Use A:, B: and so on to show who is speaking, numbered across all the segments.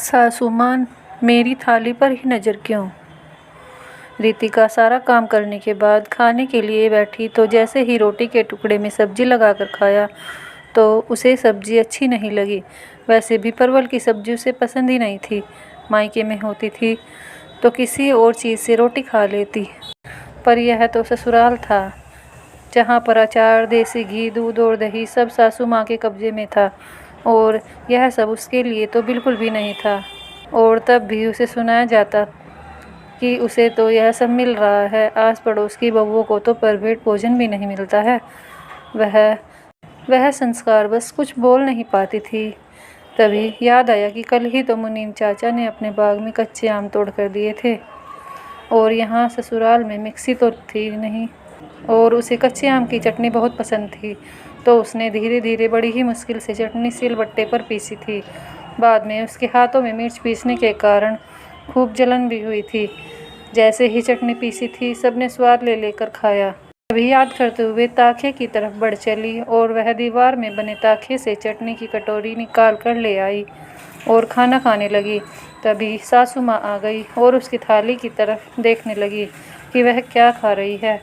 A: सासू माँ, मेरी थाली पर ही नज़र क्यों। रितिका सारा काम करने के बाद खाने के लिए बैठी तो जैसे ही रोटी के टुकड़े में सब्जी लगाकर खाया तो उसे सब्जी अच्छी नहीं लगी। वैसे भी परवल की सब्जी उसे पसंद ही नहीं थी। मायके में होती थी तो किसी और चीज़ से रोटी खा लेती, पर यह तो ससुराल था जहाँ पर अचार, देसी घी, दूध और दही सब सासू माँ के कब्जे में था और यह सब उसके लिए तो बिल्कुल भी नहीं था। और तब भी उसे सुनाया जाता कि उसे तो यह सब मिल रहा है, आस पड़ोस की बहुओं को तो परपेट भोजन भी नहीं मिलता है। वह संस्कार बस कुछ बोल नहीं पाती थी। तभी याद आया कि कल ही तो मुनीम चाचा ने अपने बाग में कच्चे आम तोड़ कर दिए थे और यहाँ ससुराल में मिक्सी तो थी नहीं और उसे कच्चे आम की चटनी बहुत पसंद थी, तो उसने धीरे धीरे बड़ी ही मुश्किल से चटनी सिलबट्टे पर पीसी थी। बाद में उसके हाथों में मिर्च पीसने के कारण खूब जलन भी हुई थी। जैसे ही चटनी पीसी थी सबने स्वाद ले लेकर खाया। तभी याद करते हुए ताखे की तरफ बढ़ चली और वह दीवार में बने ताखे से चटनी की कटोरी निकाल कर ले आई और खाना खाने लगी। तभी सासू माँ आ गई और उसकी थाली की तरफ देखने लगी कि वह क्या खा रही है।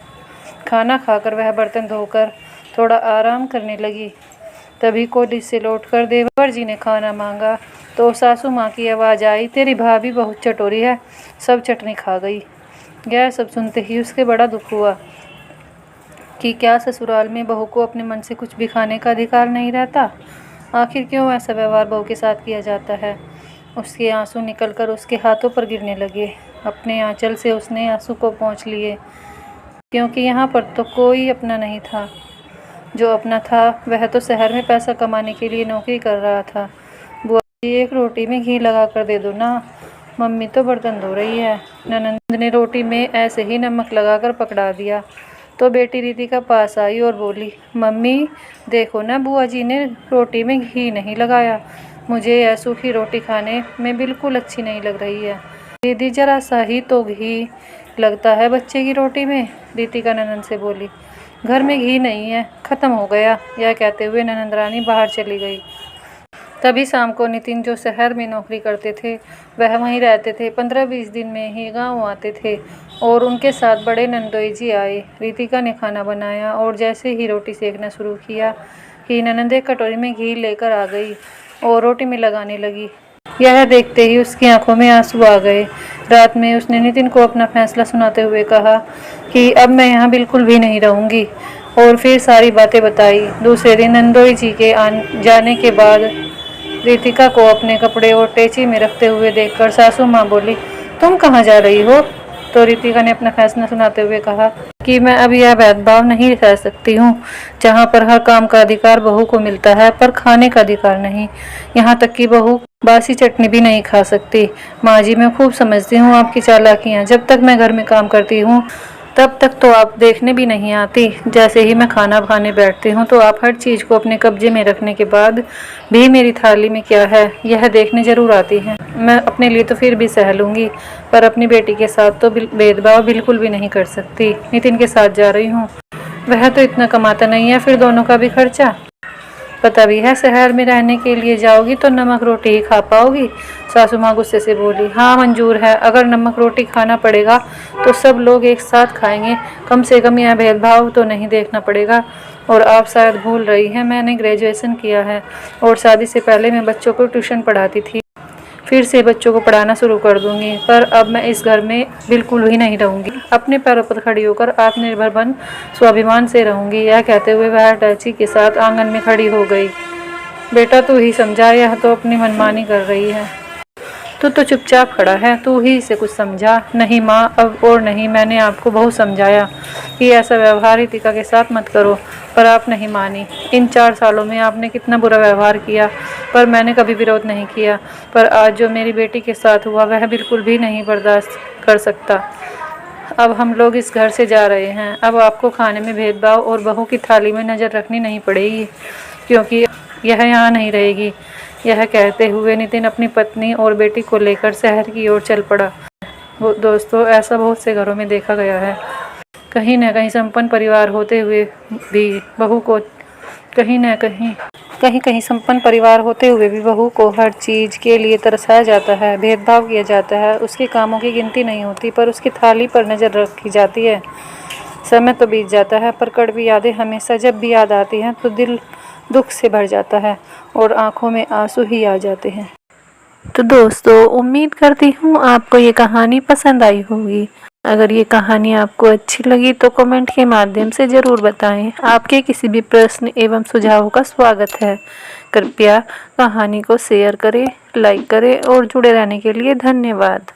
A: खाना खाकर वह बर्तन धोकर थोड़ा आराम करने लगी। तभी कोडी से लौटकर देवर जी ने खाना मांगा तो सासू माँ की आवाज़ आई, तेरी भाभी बहुत चटोरी है, सब चटनी खा गई। यह सब सुनते ही उसके बड़ा दुख हुआ कि क्या ससुराल में बहू को अपने मन से कुछ भी खाने का अधिकार नहीं रहता। आखिर क्यों ऐसा व्यवहार बहू के साथ किया जाता है। उसके आंसू निकलकर उसके हाथों पर गिरने लगे। अपने आंचल से उसने आंसू को पोंछ लिए, क्योंकि यहाँ पर तो कोई अपना नहीं था। जो अपना था वह तो शहर में पैसा कमाने के लिए नौकरी कर रहा था। बुआ जी, एक रोटी में घी लगा कर दे दो ना, मम्मी तो बर्तन धो रही है। ननंद ने रोटी में ऐसे ही नमक लगाकर पकड़ा दिया तो बेटी रितिका पास आई और बोली, मम्मी देखो ना, बुआ जी ने रोटी में घी नहीं लगाया, मुझे यह सूखी रोटी खाने में बिल्कुल अच्छी नहीं लग रही है। दीदी जरा सा ही तो घी लगता है बच्चे की रोटी में, रितिका ननंद से बोली। घर में घी नहीं है, ख़त्म हो गया। यह कहते हुए ननंद रानी बाहर चली गई। तभी शाम को नितिन, जो शहर में नौकरी करते थे, वह वहीं रहते थे। 15-20 दिन में ही गांव आते थे और उनके साथ बड़े नंदोई जी आए। रितिका ने खाना बनाया और जैसे ही रोटी सेकना शुरू किया कि ननंद एक कटोरी में घी लेकर आ गई और रोटी में लगाने लगी। यह देखते ही उसकी आंखों में आंसू आ गए। रात में उसने नितिन को अपना फैसला सुनाते हुए कहा कि अब मैं यहाँ बिल्कुल भी नहीं रहूँगी और फिर सारी बातें बताई। दूसरे दिन नंदोई जी के जाने के बाद रितिका को अपने कपड़े और टेची में रखते हुए देखकर सासू माँ बोली, तुम कहाँ जा रही हो। तो रितिका ने अपना फैसला सुनाते हुए कहा कि मैं अब यह भेदभाव नहीं सह सकती हूँ, जहाँ पर हर काम का अधिकार बहू को मिलता है पर खाने का अधिकार नहीं। यहाँ तक कि बहू बासी चटनी भी नहीं खा सकती। माँ जी, मैं खूब समझती हूँ आपकी चालाकियाँ। जब तक मैं घर में काम करती हूँ तब तक तो आप देखने भी नहीं आती। जैसे ही मैं खाना खाने बैठती हूँ तो आप हर चीज़ को अपने कब्जे में रखने के बाद भी मेरी थाली में क्या है यह देखने ज़रूर आती हैं। मैं अपने लिए तो फिर भी सह लूँगी, पर अपनी बेटी के साथ तो भेदभाव बिल्कुल भी नहीं कर सकती। नितिन के साथ जा रही हूँ, वह तो इतना कमाता नहीं है, फिर दोनों का भी खर्चा पता भी है। शहर में रहने के लिए जाओगी तो नमक रोटी ही खा पाओगी। सासू माँ गुस्से से बोली, हाँ मंजूर है, अगर नमक रोटी खाना पड़ेगा तो सब लोग एक साथ खाएंगे, कम से कम यह भेदभाव तो नहीं देखना पड़ेगा। और आप शायद भूल रही हैं, मैंने ग्रेजुएशन किया है और शादी से पहले मैं बच्चों को ट्यूशन पढ़ाती थी। फिर से बच्चों को पढ़ाना शुरू कर दूंगी, पर अब मैं इस घर में बिल्कुल भी नहीं रहूंगी। अपने पैरों पर खड़ी होकर आत्मनिर्भर बन स्वाभिमान से रहूंगी। यह कहते हुए वह डची के साथ आंगन में खड़ी हो गई। बेटा तू ही समझा, यह तो अपनी मनमानी कर रही है। तू तो चुपचाप खड़ा है, तू ही इसे कुछ समझा। नहीं माँ, अब और नहीं, मैंने आपको बहुत समझाया कि ऐसा व्यवहार रितिका के साथ मत करो, पर आप नहीं मानी। इन 4 सालों में आपने कितना बुरा व्यवहार किया, पर मैंने कभी विरोध नहीं किया। पर आज जो मेरी बेटी के साथ हुआ वह बिल्कुल भी नहीं बर्दाश्त कर सकता। अब हम लोग इस घर से जा रहे हैं। अब आपको खाने में भेदभाव और बहू की थाली में नज़र रखनी नहीं पड़ेगी, क्योंकि यह यहाँ नहीं रहेगी। यह कहते हुए नितिन अपनी पत्नी और बेटी को लेकर शहर की ओर चल पड़ा। दोस्तों, ऐसा बहुत से घरों में देखा गया है। कहीं न कहीं संपन्न परिवार होते हुए भी बहू को कहीं न कहीं कहीं कहीं संपन्न परिवार होते हुए भी बहू को हर चीज़ के लिए तरसाया जाता है, भेदभाव किया जाता है। उसके कामों की गिनती नहीं होती, पर उसकी थाली पर नज़र रखी जाती है। समय तो बीत जाता है, पर कड़वी यादें हमेशा जब भी याद आती हैं तो दिल दुख से भर जाता है और आंखों में आंसू ही आ जाते हैं। तो दोस्तों, उम्मीद करती हूँ आपको ये कहानी पसंद आई होगी। अगर ये कहानी आपको अच्छी लगी तो कमेंट के माध्यम से ज़रूर बताएं। आपके किसी भी प्रश्न एवं सुझावों का स्वागत है। कृपया कहानी को शेयर करें, लाइक करें और जुड़े रहने के लिए धन्यवाद।